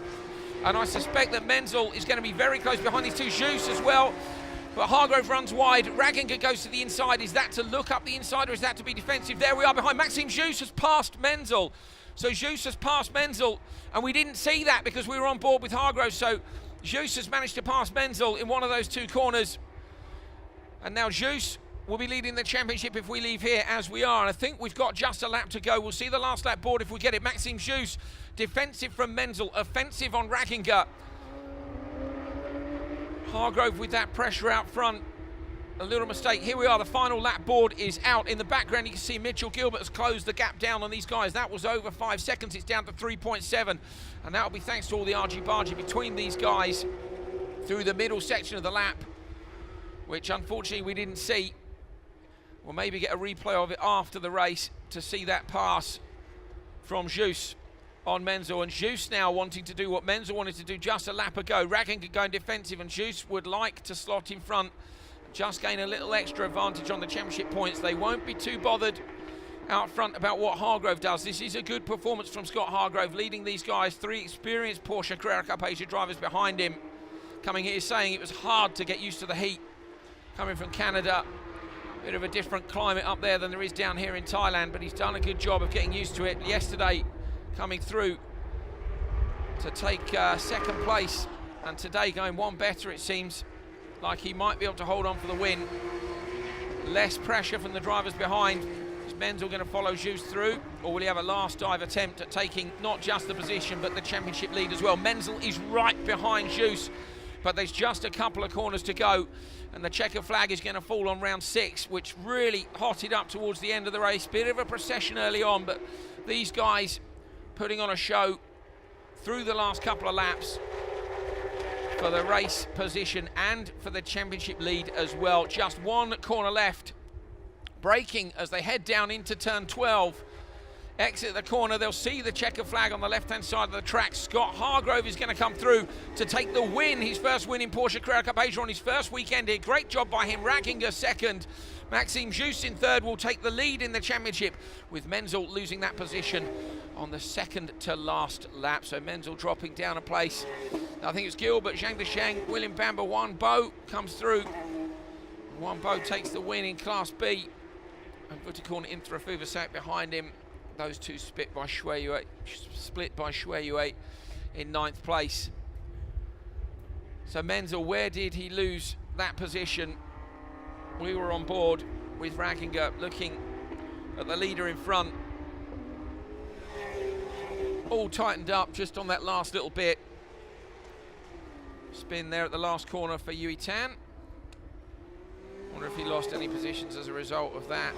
A: And I suspect that Menzel is going to be very close behind these 2. Joos as well. But Hargrove runs wide. Ragginger goes to the inside. Is that to look up the inside, or is that to be defensive? There we are behind. Maxime Joos has passed Menzel. So Joos has passed Menzel. And we didn't see that because we were on board with Hargrove. So Joos has managed to pass Menzel in one of those 2 corners. And now Joos will be leading the championship if we leave here as we are. And I think we've got just a lap to go. We'll see the last lap board if we get it. Maxime Joos, defensive from Menzel, offensive on Ragginger. Hargrove with that pressure out front. A little mistake. Here we are. The final lap board is out. In the background, you can see Mitchell Gilbert has closed the gap down on these guys. That was over 5 seconds. It's down to 3.7. And that will be thanks to all the argy-bargy between these guys through the middle section of the lap, which unfortunately we didn't see. We'll maybe get a replay of it after the race to see that pass from Joos on Menzel, and Joos now wanting to do what Menzel wanted to do just a lap ago. Ragginger going defensive, and Joos would like to slot in front, just gain a little extra advantage on the championship points. They won't be too bothered out front about what Hargrove does. This is a good performance from Scott Hargrove, leading these guys, 3 experienced Porsche Carrera Cup Asia drivers behind him. Coming here saying it was hard to get used to the heat coming from Canada. Bit of a different climate up there than there is down here in Thailand, but he's done a good job of getting used to it. Yesterday coming through to take 2nd place, and today going 1 better. It seems like he might be able to hold on for the win. Less pressure from the drivers behind. Is Menzel going to follow Joos through, or will he have a last dive attempt at taking not just the position but the championship lead as well? Menzel is right behind Joos, but there's just a couple of corners to go, and the checker flag is going to fall on round 6, which really hotted up towards the end of the race. Bit of a procession early on, but these guys putting on a show through the last couple of laps for the race position and for the championship lead as well. Just one corner left. Braking as they head down into turn 12. Exit the corner, they'll see the checker flag on the left-hand side of the track. Scott Hargrove is going to come through to take the win. His first win in Porsche Carrera Cup Asia on his first weekend here. Great job by him. Rackinger second. Maxime Jus in third will take the lead in the championship, with Menzel losing that position on the second to last lap. So Menzel dropping down a place. I think it's Gilbert, Zhang Desheng, William Bamber, Juan Bo comes through. Juan Bo takes the win in Class B. And Vutikorn Inthra-Fuvasak behind him. Those two split by Shui Yue in 9th place. So Menzel, where did he lose that position? We were on board with Rackinger looking at the leader in front. All tightened up just on that last little bit. Spin there at the last corner for Yui Tan. Wonder if he lost any positions as a result of that.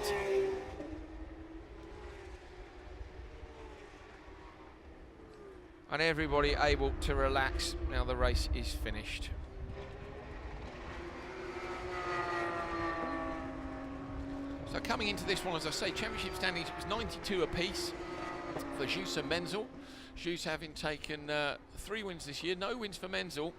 A: And everybody able to relax now the race is finished. So coming into this one, as I say, championship standings, it was 92 apiece for Jus and Menzel. Jus having taken 3 wins this year, no wins for Menzel,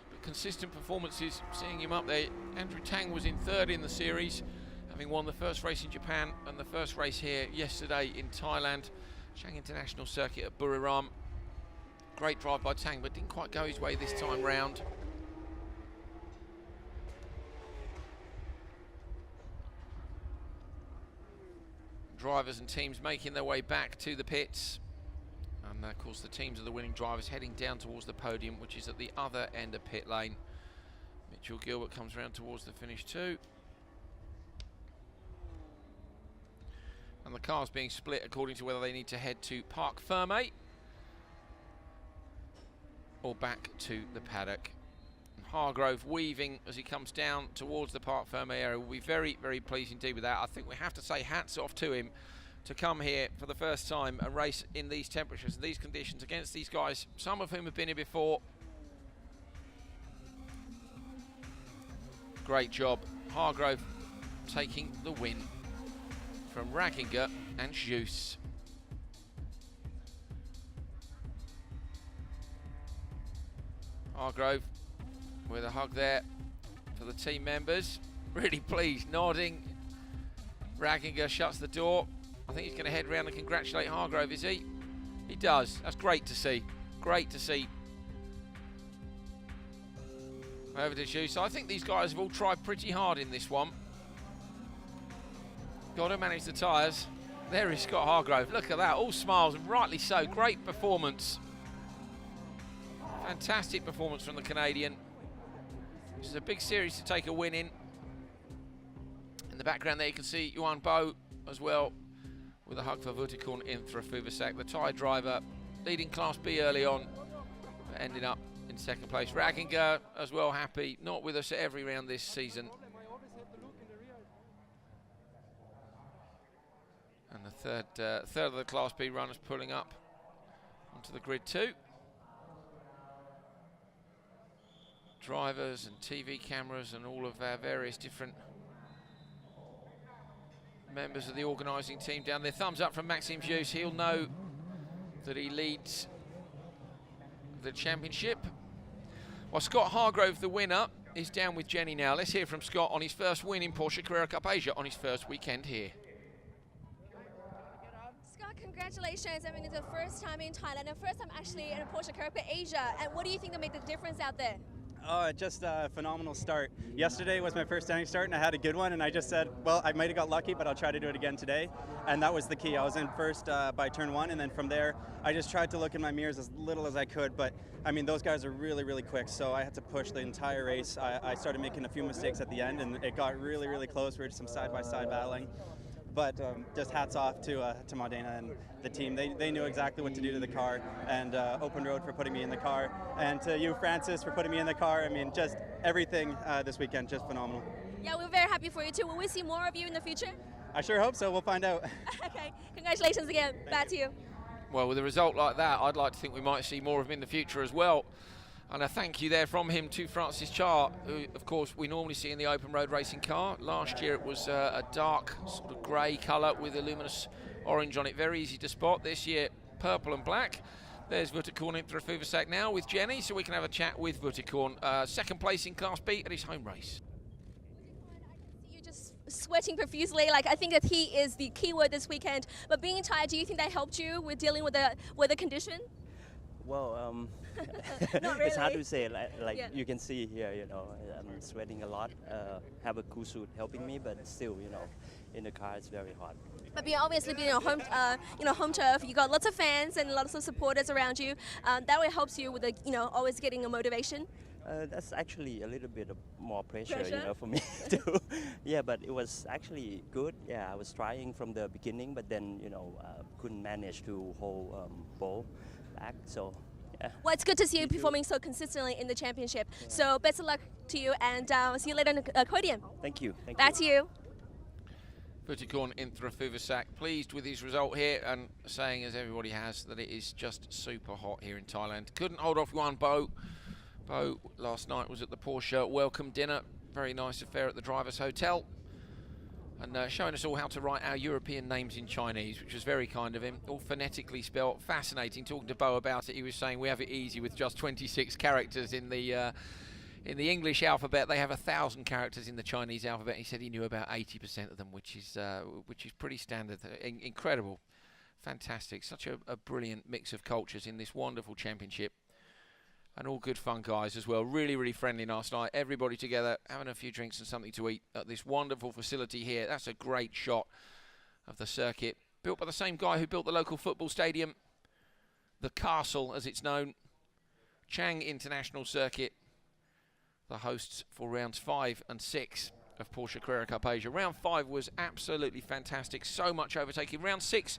A: but consistent performances seeing him up there. Andrew Tang was in 3rd in the series, having won the first race in Japan and the first race here yesterday in Thailand. Chang International Circuit at Buriram. Great drive by Tang, but didn't quite go his way this time round. Drivers and teams making their way back to the pits. And of course the teams of the winning drivers heading down towards the podium, which is at the other end of pit lane. Mitchell Gilbert comes round towards the finish too. And the cars being split according to whether they need to head to Parc Fermé or back to the paddock. And Hargrove weaving as he comes down towards the Parc Fermé area will be very, very pleased indeed with that. I think we have to say hats off to him to come here for the first time and race in these temperatures, these conditions, against these guys, some of whom have been here before. Great job. Hargrove taking the win from Rackinger and Jus. Hargrove with a hug there for the team members. Really pleased, nodding. Rackinger shuts the door. I think he's going to head round and congratulate Hargrove, is he? He does. That's great to see. Great to see. Over to Jus. I think these guys have all tried pretty hard in this one. Got to manage the tyres. There is Scott Hargrove. Look at that. All smiles, and rightly so. Great performance. Fantastic performance from the Canadian. This is a big series to take a win in. In the background there you can see Juan Bo as well, with a hug for Vutikorn Inthra-Fuvasak, the Thai driver, leading Class B early on, but ending up in 2nd place. Rackinger as well happy, not with us at every round this season. And the third of the Class B runners pulling up onto the grid too. Drivers and TV cameras and all of our various different members of the organising team down there. Thumbs up from Maxime Jus. He'll know that he leads the championship. While Scott Hargrove, the winner, is down with Jenny now. Let's hear from Scott on his first win in Porsche Carrera Cup Asia on his first weekend here.
B: Scott, congratulations. I mean, it's the first time in Thailand and first time actually in Porsche Carrera Cup Asia. And what do you think that made the difference out there?
H: Oh, just a phenomenal start. Yesterday was my first standing start and I had a good one, and I just said, well, I might have got lucky, but I'll try to do it again today. And that was the key. I was in first by turn 1, and then from there, I just tried to look in my mirrors as little as I could. But I mean, those guys are really, really quick, so I had to push the entire race. I started making a few mistakes at the end, and it got really, really close. We were just some side-by-side battling. But just hats off to Modena and the team. They knew exactly what to do to the car, and Open Road for putting me in the car, and to you, Francis, for putting me in the car. I mean, just everything this weekend, just phenomenal.
B: Yeah, we're very happy for you too. Will we see more of you in the future?
H: I sure hope so. We'll find out.
B: Okay, congratulations again. Back to you.
A: Well, with a result like that, I'd like to think we might see more of him in the future as well. And a thank you there from him to Francis Char, who, of course, we normally see in the open road racing car. Last year it was a dark sort of grey colour with a luminous orange on it. Very easy to spot. This year, purple and black. There's Wutterkorn in Through now with Jenny, so we can have a chat with Wutterkorn. Second place in Class B at his home race.
B: You're just sweating profusely. Like, I think that heat is the key word this weekend. But being tired, do you think that helped you with dealing with the weather condition?
I: Well,
B: Not really.
I: it's hard to say. Like
B: Yeah.
I: you can see here, you know, I'm sweating a lot. Have a cool suit helping me, but still, you know, in the car it's very hot.
B: But obviously being home turf, you got lots of fans and lots of supporters around you. That way helps you with the, always getting a motivation.
I: That's actually a little bit of more pressure,
B: Pressure?
I: you know, for me too. Yeah, but it was actually good. Yeah, I was trying from the beginning, but then, you know, couldn't manage to hold ball back. So, yeah.
B: Well, it's good to see you performing so consistently in the championship. So best of luck to you, and see you later in the podium.
I: Thank you. Thank
B: Back to you.
A: Wutterkorn in Through pleased with his result here and saying, as everybody has, that it is just super hot here in Thailand. Couldn't hold off one Bo. Bo last night was at the Porsche welcome dinner. Very nice affair at the Driver's Hotel. And showing us all how to write our European names in Chinese, which was very kind of him. All phonetically spelt. Fascinating. Talking to Bo about it, he was saying we have it easy with just 26 characters in the English alphabet. They have 1,000 characters in the Chinese alphabet. He said he knew about 80% of them, which is pretty standard. Incredible. Fantastic. Such a brilliant mix of cultures in this wonderful championship. And all good fun guys as well. Really, really friendly last night. Everybody together, having a few drinks and something to eat at this wonderful facility here. That's a great shot of the circuit. Built by the same guy who built the local football stadium. The Castle, as it's known. Chang International Circuit. The hosts for rounds 5 and 6 of Porsche Carrera Cup Asia. Round 5 was absolutely fantastic. So much overtaking. Round 6,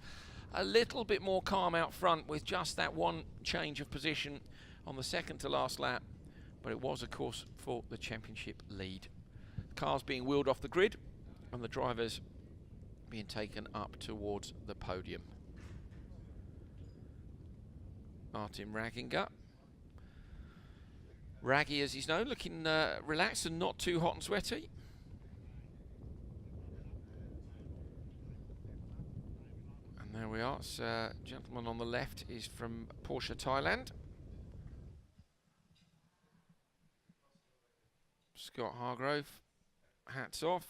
A: a little bit more calm out front with just that one change of position on the second to last lap, but it was, of course, for the championship lead. Cars being wheeled off the grid and the drivers being taken up towards the podium. Martin Ragginger. Raggy, as he's known, looking relaxed and not too hot and sweaty. And there we are. So, gentleman on the left is from Porsche Thailand. Scott Hargrove, hats off.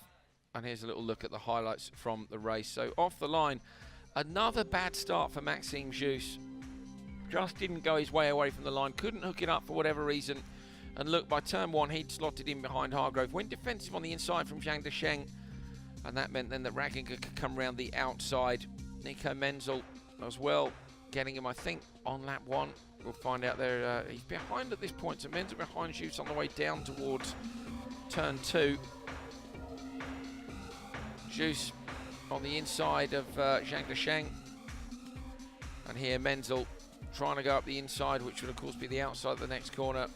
A: And here's a little look at the highlights from the race. So off the line, another bad start for Maxime Jus. Just didn't go his way away from the line, couldn't hook it up for whatever reason. And look, by turn 1, he'd slotted in behind Hargrove. Went defensive on the inside from Zhang Desheng. And that meant then that Ragginger could come round the outside. Nico Menzel as well, getting him, I think, on lap 1. We'll find out there. He's behind at this point, so Menzel behind Jus on the way down towards turn 2. Jus on the inside of Zhang Desheng. And here Menzel trying to go up the inside, which would of course be the outside of the next corner.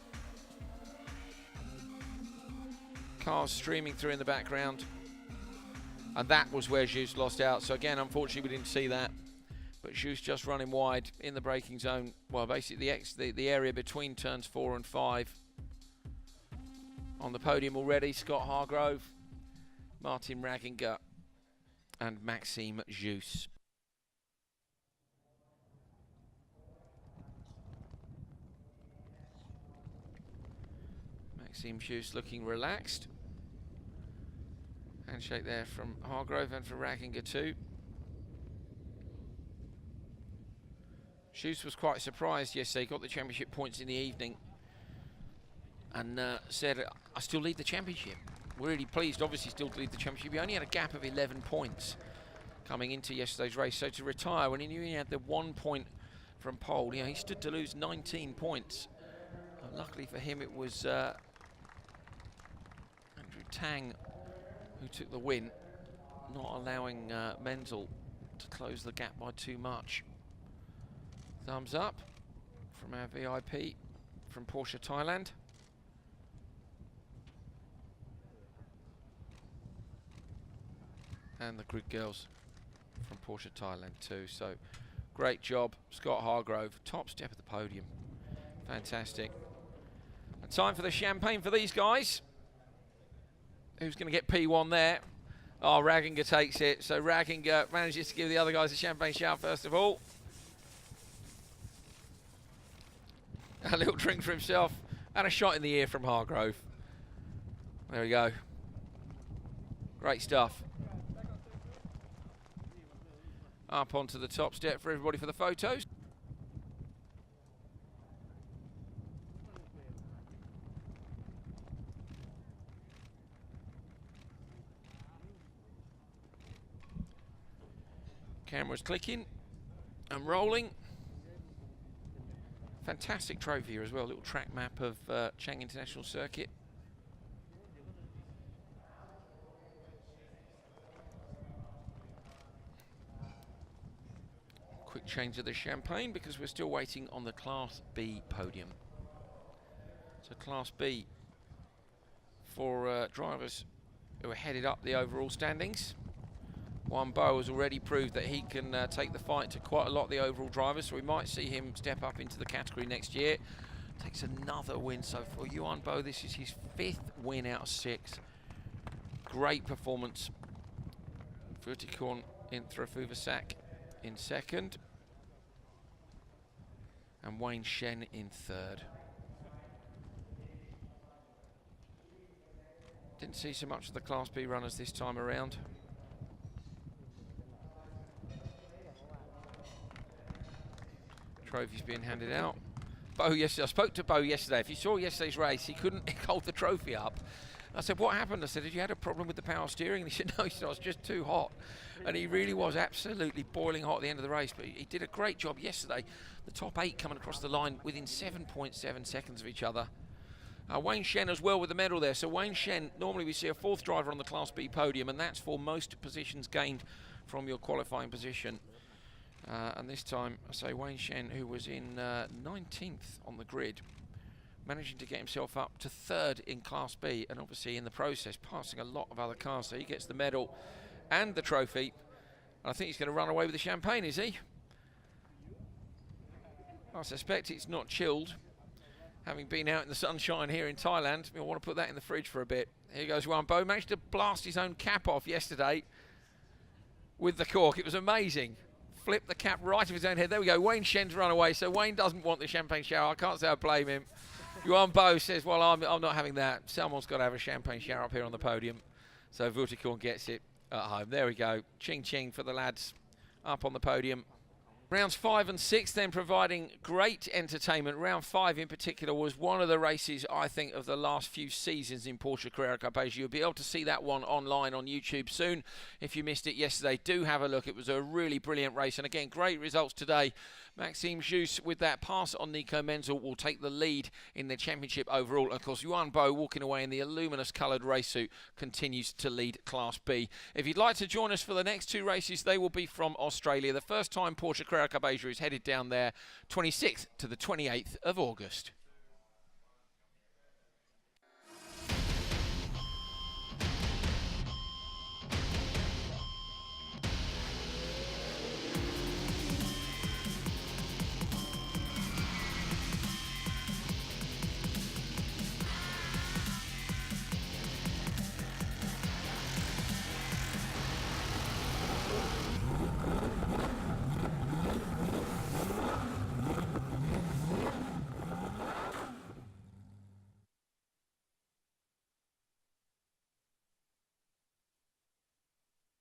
A: Cars streaming through in the background. And that was where Jus lost out. So again, unfortunately, we didn't see that. But Jus just running wide in the braking zone. Well, basically the area between turns 4 and 5. On the podium already, Scott Hargrove, Martin Ragginger, and Maxime Jus. Maxime Jus looking relaxed. Handshake there from Hargrove and from Ragginger too. Jus was quite surprised yesterday, got the championship points in the evening and said, I still lead the championship. We're really pleased, obviously still to lead the championship. He only had a gap of 11 points coming into yesterday's race, so to retire when he knew he had the 1 point from pole, he stood to lose 19 points. Luckily for him, it was Andrew Tang who took the win. not allowing Menzel to close the gap by too much. Thumbs up from our VIP from Porsche Thailand. And the grid girls from Porsche Thailand too. So great job, Scott Hargrove, top step at the podium. Fantastic. And time for the champagne for these guys. Who's going to get P1 there? Oh, Raginger takes it. So Raginger manages to give the other guys a champagne shower first of all. A little drink for himself and a shot in the ear from Hargrove. There we go. Great stuff. Up onto the top step for everybody for the photos. Camera's clicking and rolling. Fantastic trophy here as well, little track map of Chang International Circuit. Quick change of the champagne because we're still waiting on the Class B podium. So Class B for drivers who are headed up the overall standings. Juan Bo has already proved that he can take the fight to quite a lot of the overall drivers, so we might see him step up into the category next year. Takes another win, so for Juan Bo, this is his 5th win out of 6. Great performance. Vertikorn in Throfuvasak in 2nd. And Wayne Shen in 3rd. Didn't see so much of the Class B runners this time around. Trophies being handed out. Bo yesterday, I spoke to Bo yesterday. If you saw yesterday's race, he couldn't hold the trophy up. I said, what happened? I said, did you had a problem with the power steering? And he said, no, he said, I was just too hot. And he really was absolutely boiling hot at the end of the race. But he did a great job yesterday. The top 8 coming across the line within 7.7 seconds of each other. Wayne Shen as well with the medal there. So Wayne Shen, normally we see a 4th driver on the Class B podium, and that's for most positions gained from your qualifying position. And this time, I say Wayne Shen, who was in 19th on the grid, managing to get himself up to 3rd in Class B, and obviously in the process passing a lot of other cars. So he gets the medal and the trophy. And I think he's going to run away with the champagne, is he? I suspect it's not chilled, having been out in the sunshine here in Thailand. I want to put that in the fridge for a bit. Here goes Juan Bo. Managed to blast his own cap off yesterday with the cork. It was amazing. Flipped the cap right of his own head. There we go. Wayne Shen's run away, so Wayne doesn't want the champagne shower. I can't say I blame him. Juan Bo says, well, I'm not having that. Someone's got to have a champagne shower up here on the podium. So Vertikorn gets it at home. There we go. Ching ching for the lads up on the podium. Rounds 5 and 6 then providing great entertainment. Round 5 in particular was one of the races, I think, of the last few seasons in Porsche Carrera Cup Asia. You'll be able to see that one online on YouTube soon. If you missed it yesterday, do have a look. It was a really brilliant race. And again, great results today. Maxime Jus with that pass on Nico Menzel will take the lead in the championship overall. Of course, Juan Bo walking away in the luminous coloured race suit continues to lead Class B. If you'd like to join us for the next 2 races, they will be from Australia. The first time Porsche Carrera Cup Asia is headed down there, 26th to the 28th of August.